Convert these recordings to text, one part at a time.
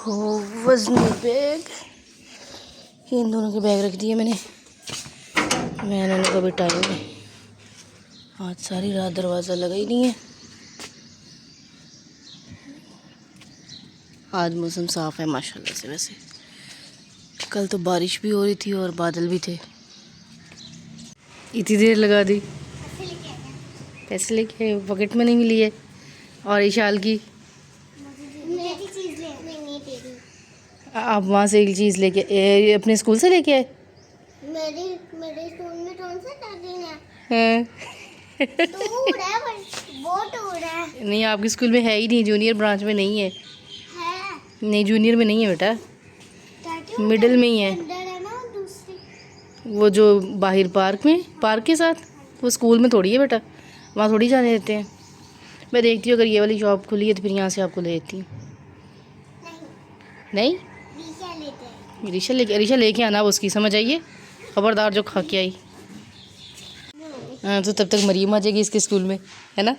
देखो वजनी बैग, इन दोनों के बैग रख दिए मैंने कभी टाइम नहीं, आज सारी रात दरवाज़ा लगा ही नहीं है। आज मौसम साफ़ है माशाल्लाह से। वैसे कल तो बारिश भी हो रही थी और बादल भी थे। इतनी देर लगा दी, पैसे लेके पॉकेट में नहीं मिली है। और इशाल की आप वहाँ से एक चीज़ लेके अपने स्कूल से लेके आए। मेरे स्कूल में कौन सा टाइम हैं? दूर है, बहुत दूर है। नहीं, आपके स्कूल में है ही नहीं, जूनियर ब्रांच में नहीं है। नहीं, जूनियर में नहीं है बेटा, मिडिल में ही है। है ना दूसरी, वो जो बाहर पार्क के साथ, वो स्कूल में थोड़ी है बेटा, वहाँ थोड़ी जाने देते हैं। मैं देखती हूँ अगर ये वाली शॉप खुली है तो फिर यहाँ से आपको ले देती हूँ। नहीं, रीशा लेके आना, वो उसकी समझ आइए, खबरदार जो खा के आई। हाँ, तो तब तक मरीम आ जाएगी इसके स्कूल में, है ना।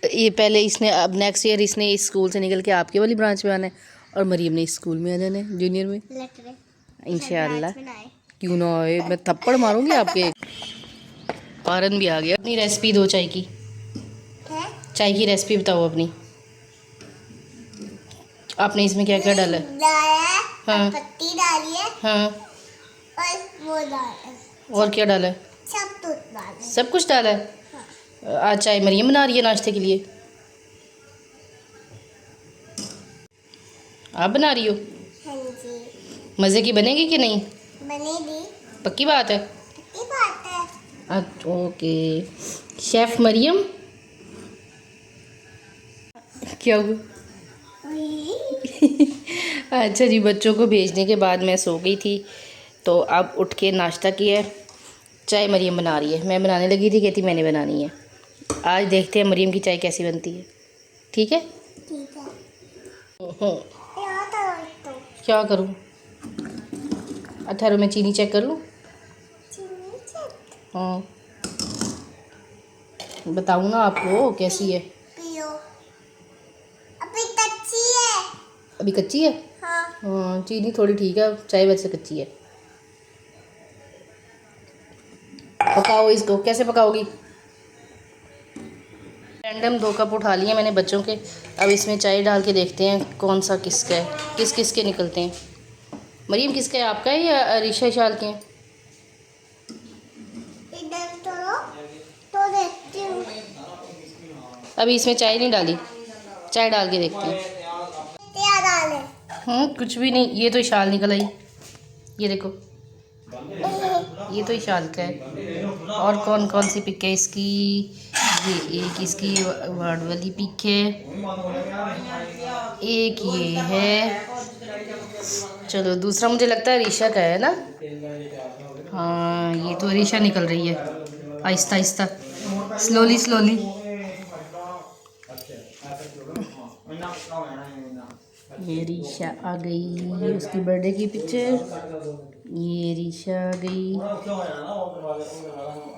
ये पहले इसने, अब नेक्स्ट ईयर इसने इस स्कूल से निकल के आपके वाली ब्रांच में आना है और मरीम ने इस स्कूल में आ जाना है, जूनियर में इंशाल्लाह। क्यों ना आए, मैं थप्पड़ मारूंगी आपके। पारन भी आ गया। अपनी रेसिपी दो चाय की, चाय की रेसिपी बताओ अपनी। आपने इसमें क्या क्या डाला है? हाँ, पत्ती डाली है, हाँ, और वो डाला, और क्या डाला है? सब कुछ डाला है। आज चाय मरियम बना रही है नाश्ते के लिए, आप बना रही हो? हाँ जी। मज़े की बनेगी कि नहीं? बनेगी, पक्की बात है। पक्की बात है। Okay, chef Maryam. क्या हुआ? अच्छा जी, बच्चों को भेजने के बाद मैं सो गई थी, तो अब उठ के नाश्ता किया है। चाय मरियम बना रही है, मैं बनाने लगी थी, कहती मैंने बनानी है। आज देखते हैं मरियम की चाय कैसी बनती है। ठीक है। ठीक है। क्या करूँ? अठारह में चीनी चेक कर लूँ? हाँ, बताऊँ ना आपको कैसी है? पियो, अभी कच्ची है। अभी कच्ची है? हाँ। हाँ, चीनी थोड़ी ठीक है, चाय वैसे कच्ची है। पकाओ इसको, कैसे पकाओगी? रैंडम 2 कप उठा लिए मैंने बच्चों के। अब इसमें चाय डाल के देखते हैं कौन सा किसका है, किस किस के निकलते हैं। मरीम किसका है, आपका है या अरीशा शाल के हैं? इधर तो देखती हूँ। अभी इसमें चाय नहीं डाली, चाय डाल के देखते हैं। क्या डाले? कुछ भी नहीं, ये तो इशाल निकल आई, ये देखो, ये तो इशाल का है। और कौन कौन सी पिक है इसकी? ये एक इसकी वर्ड वाली पिक है, एक ये है। चलो दूसरा मुझे लगता है रीशा का है ना। हाँ, ये तो रीशा निकल रही है, आहिस्ता आहिस्ता, स्लोली स्लोली। ये रीशा आ गई, उसकी बर्थडे की पिक्चर। ये रीशा आ गई।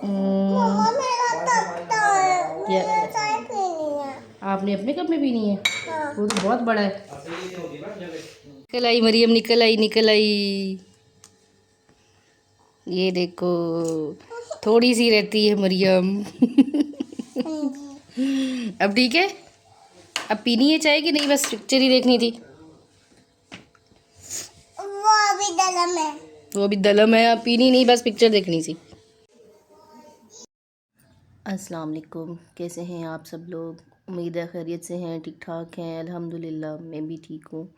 मम्मा मेरा तख्ता है, मैंने चाय पीनी है। आपने अपने कप में पीनी है? हाँ। वो तो बहुत बड़ा है। निकल आई मरियम, निकल आई, निकल आई। ये देखो, थोड़ी सी रहती है मरियम। अब ठीक है? अब पीनी है चाय कि नहीं, बस पिक्चर ही देखनी थी? वो अभी दलम है। वो अभी दलम है, अब पीनी नहीं, बस पिक्चर देखनी थी। अस्सलाम वालेकुम, कैसे हैं आप सब लोग? उम्मीद है खैरियत से हैं, ठीक ठाक हैं। अल्हम्दुलिल्लाह मैं भी ठीक हूँ।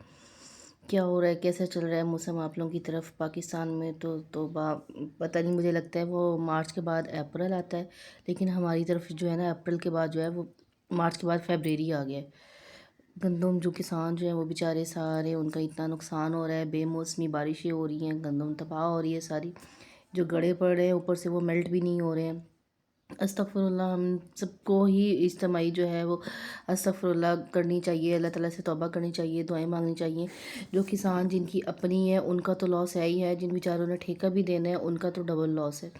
क्या हो रहा है, कैसा चल रहा है मौसम आप लोगों की तरफ? पाकिस्तान में तो पता नहीं, मुझे लगता है वो मार्च के बाद अप्रैल आता है, लेकिन हमारी तरफ जो है ना, अप्रैल के बाद जो है वो मार्च के बाद फरवरी आ गया है। गंदम जो किसान जो है वो बेचारे सारे, उनका इतना नुकसान हो रहा है, बेमौसमी बारिशें हो रही हैं, गंदम तबाह हो रही है सारी, जो गड़े पड़ रहे हैं ऊपर से वो मेल्ट भी नहीं हो रहे हैं। अस्तगफुरुल्लाह, हम सबको ही इज्तिमाई जो है वो अस्तगफुरुल्लाह करनी चाहिए, अल्लाह ताला से तौबा करनी चाहिए, दुआएं मांगनी चाहिए। जो किसान जिनकी अपनी है उनका तो लॉस है ही है, जिन बेचारों ने ठेका भी देना है उनका तो डबल लॉस है।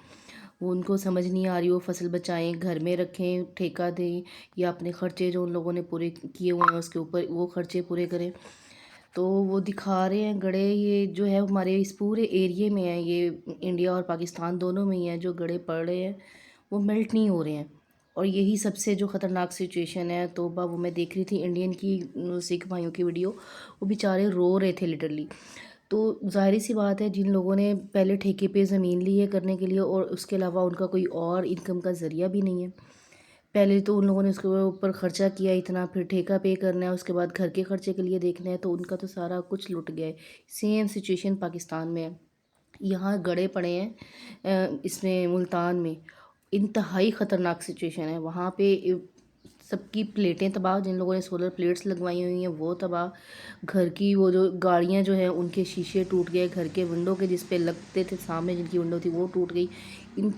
वो उनको समझ नहीं आ रही, वो फसल बचाएं, घर में रखें, ठेका दें, या अपने ख़र्चे जो उन लोगों ने पूरे किए हुए हैं उसके ऊपर वो ख़र्चे पूरे करें। तो वो दिखा रहे हैं गड़े, ये जो है हमारे इस पूरे एरिए में है, ये इंडिया और पाकिस्तान दोनों में ही है, जो गड़े पड़ रहे हैं वो मेल्ट नहीं हो रहे हैं। और यही सबसे जो ख़तरनाक सिचुएशन है। तो वो मैं देख रही थी इंडियन की सिख भाइयों की वीडियो, वो बेचारे रो रहे थे लिटरली। तो ज़ाहिर सी बात है, जिन लोगों ने पहले ठेके पे ज़मीन ली है करने के लिए और उसके अलावा उनका कोई और इनकम का ज़रिया भी नहीं है, पहले तो उन लोगों ने उसके ऊपर ख़र्चा किया इतना, फिर ठेका पे करना है, उसके बाद घर के ख़र्चे के लिए देखना है, तो उनका तो सारा कुछ लुट गया है। सेम सिचुएशन पाकिस्तान में है। यहाँ गड़े पड़े हैं इसमें मुल्तान में, इंतहाई ख़तरनाक सिचुएशन है वहाँ पे। सबकी प्लेटें तबाह, जिन लोगों ने सोलर प्लेट्स लगवाई हुई हैं वो तबाह, घर की वो जो गाड़ियाँ जो हैं उनके शीशे टूट गए, घर के विंडो के जिस पे लगते थे सामने जिनकी विंडो थी वो टूट गई। इन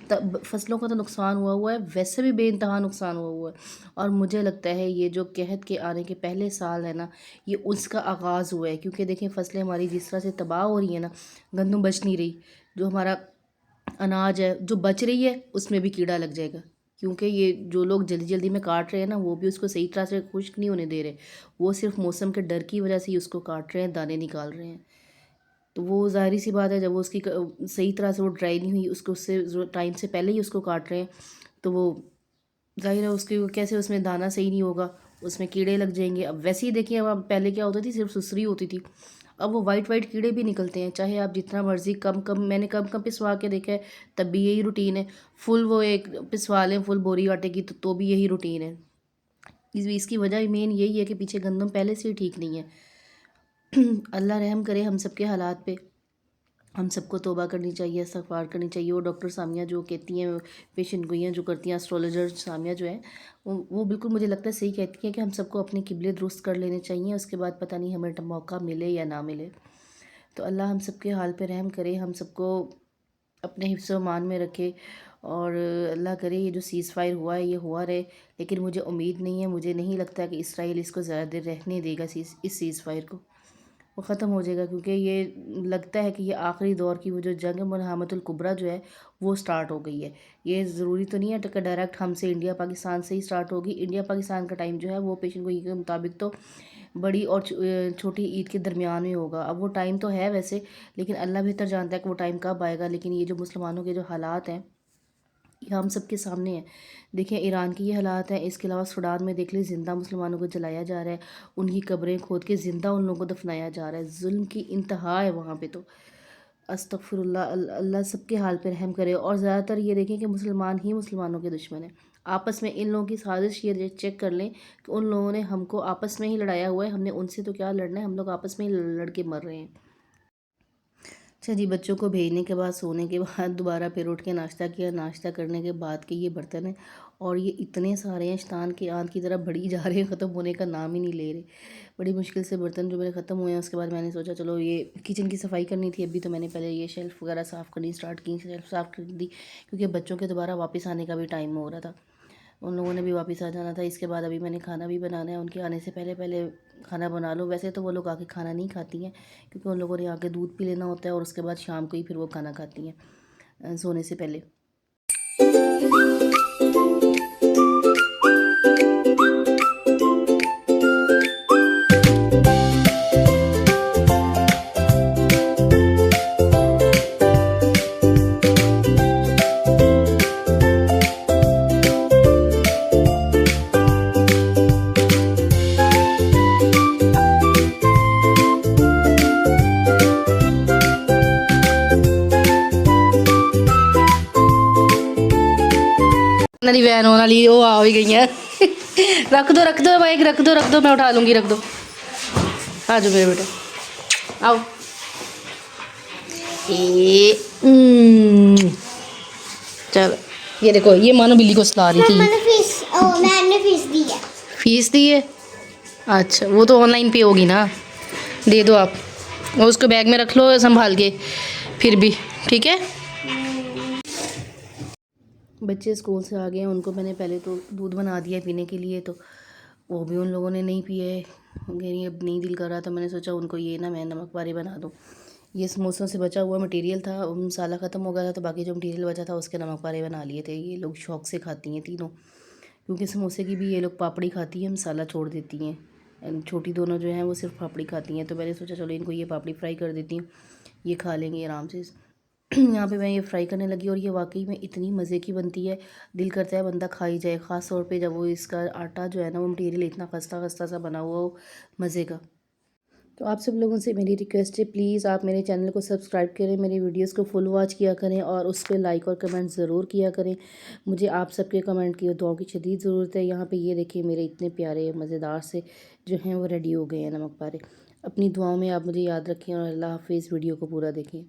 फसलों का तो नुकसान हुआ है, वैसे भी बेइंतहा नुकसान हुआ है। और मुझे लगता है ये जो कहत के आने के पहले साल है ना, ये उसका आगाज़ हुआ है, क्योंकि देखें फसलें हमारी जिस तरह से तबाह हो रही है ना, गंदम बच नहीं रही, जो हमारा अनाज है जो बच रही है उसमें भी कीड़ा लग जाएगा, क्योंकि ये जो लोग जल्दी जल्दी में काट रहे हैं ना, वो भी उसको सही तरह से खुश्क नहीं होने दे रहे, वो सिर्फ मौसम के डर की वजह से ही उसको काट रहे हैं, दाने निकाल रहे हैं। तो वो ज़ाहिर सी बात है, जब वो उसकी सही तरह से वो ड्राई नहीं हुई, उसको उससे टाइम से पहले ही उसको काट रहे हैं, तो वो ज़ाहिर है उसके कैसे उसमें दाना सही नहीं होगा, उसमें कीड़े लग जाएंगे। अब वैसे ही देखिए, अब पहले क्या होती थी, सिर्फ सुसरी होती थी, अब वो वाइट वाइट कीड़े भी निकलते हैं, चाहे आप जितना मर्ज़ी कम कम, मैंने कम कम पिसवा के देखा है तब भी यही रूटीन है। फुल वो एक पिसवा लें फुल बोरी आटे की, तो भी यही रूटीन है। इसकी वजह मेन यही है कि पीछे गंदम पहले से ही ठीक नहीं है। अल्लाह रहम करे हम सब के हालात पे। हम सबको तौबा करनी चाहिए, इस्तग़फ़ार करनी चाहिए। वो डॉक्टर सामिया जो कहती हैं, पेशेंट गोइयाँ जो करती हैं, एस्ट्रोलॉजर सामिया जो है, वो बिल्कुल मुझे लगता है सही कहती हैं कि हम सबको अपने किबले दुरुस्त कर लेने चाहिए, उसके बाद पता नहीं हमें मौका मिले या ना मिले। तो अल्लाह हम सब के हाल पे रहम करे, हम सबको अपने हिफ्ज़ व मान में रखे, और अल्लाह करे ये जो सीज़ फायर हुआ है ये हुआ रहे। लेकिन मुझे उम्मीद नहीं है, मुझे नहीं लगता कि इसराइल इसको ज़्यादा देर रहने देगा, इस सीज़ फायर को। वो ख़त्म हो जाएगा, क्योंकि ये लगता है कि ये आखिरी दौर की वो जो जंग मलहमतुल कुबरा जो है वो स्टार्ट हो गई है। ये ज़रूरी तो नहीं है कि डायरेक्ट हमसे इंडिया पाकिस्तान से ही स्टार्ट होगी। इंडिया पाकिस्तान का टाइम जो है वो पेशेंट गोई के मुताबिक तो बड़ी और छोटी ईद के दरमियान में होगा। अब वो टाइम तो है वैसे, लेकिन अल्लाह बेहतर जानता है कि वो टाइम कब आएगा। लेकिन ये जो मुसलमानों के जो हालात हैं ये हम सब के सामने है। देखिए ईरान की ये हालात हैं, इसके अलावा सूडान में देख लीजिए, ज़िंदा मुसलमानों को जलाया जा रहा है, उनकी कब्रें खोद के ज़िंदा उन लोगों को दफनाया जा रहा है। जुल्म की इंतहा है वहाँ पे। तो अस्तगफिरुल्लाह, अल्लाह सबके हाल पे रहम करे। और ज़्यादातर ये देखें कि मुसलमान ही मुसलमानों के दुश्मन हैं। आपस में इन लोगों की साजिश ये चेक कर लें कि उन लोगों ने हमको आपस में ही लड़ाया हुआ है, हमने उनसे तो क्या लड़ना है, हम लोग आपस में ही लड़ के मर रहे हैं। अच्छा जी, बच्चों को भेजने के बाद सोने के बाद दोबारा फिर उठ के नाश्ता किया, नाश्ता करने के बाद के ये बर्तन हैं, और ये इतने सारे हैं शैतान की आंत की तरह बढ़ी जा रहे हैं, ख़त्म होने का नाम ही नहीं ले रहे। बड़ी मुश्किल से बर्तन जो मेरे ख़त्म हुए हैं, उसके बाद मैंने सोचा चलो ये किचन की सफाई करनी थी अभी, तो मैंने पहले ये शेल्फ़ वगैरह साफ़ करनी स्टार्ट की, शेल्फ़ साफ़ कर दी, क्योंकि बच्चों के दोबारा वापस आने का भी टाइम हो रहा था, उन लोगों ने भी वापस आ जाना था। इसके बाद अभी मैंने खाना भी बनाना है, उनके आने से पहले पहले खाना बना लो। वैसे तो वो लोग आके खाना नहीं खाती हैं, क्योंकि उन लोगों ने आके दूध पी लेना होता है, और उसके बाद शाम को ही फिर वो खाना खाती हैं सोने से पहले। मेरी वैन होने वाली वो आ भी गई है। रख दो बाइक रख दो, मैं उठा लूँगी, रख दो। आ जाओ मेरे बेटे, आओ। चलो ये देखो, ये मानो बिल्ली को सुला रही थी। मैंने फीस दी है। फीस दी है? अच्छा, वो तो ऑनलाइन पे होगी ना, दे दो आप, और उसको बैग में रख लो संभाल के, फिर भी ठीक है। बच्चे स्कूल से आ गए हैं, उनको मैंने पहले तो दूध बना दिया पीने के लिए, तो वो भी उन लोगों ने नहीं पिया है, कहीं अब नहीं दिल कर रहा, तो मैंने सोचा उनको ये ना मैं नमक वारे बना दूँ। ये समोसों से बचा हुआ मटेरियल था, मसाला ख़त्म हो गया था, तो बाकी जो मटेरियल बचा था उसके नमक वारे बना लिए थे। ये लोग शौक़ से खाती हैं तीनों, क्योंकि समोसे की भी ये लोग पापड़ी खाती हैं, मसाला छोड़ देती हैं। एंड छोटी दोनों जो हैं वो सिर्फ पापड़ी खाती हैं, तो मैंने सोचा चलो इनको ये पापड़ी फ्राई कर देती हूँ, ये खा लेंगे आराम से। यहाँ पे मैं ये फ्राई करने लगी और ये वाकई में इतनी मज़े की बनती है, दिल करता है बंदा खा ही जाए, ख़ास तौर पे जब वो इसका आटा जो है ना वो मटेरियल इतना खस्ता खस्ता सा बना हुआ हो, मज़े का। तो आप सब लोगों से मेरी रिक्वेस्ट है, प्लीज़ आप मेरे चैनल को सब्सक्राइब करें, मेरी वीडियोस को फुल वॉच किया करें और उस पर लाइक और कमेंट ज़रूर किया करें। मुझे आप सबके कमेंट की और दुआओं की शदीद ज़रूरत है। यहाँ पे ये देखिए मेरे इतने प्यारे मज़ेदार से जो हैं वो रेडी हो गए हैं नमक पारे। अपनी दुआओं में आप मुझे याद रखें और अल्लाह हाफिज़। वीडियो को पूरा देखें।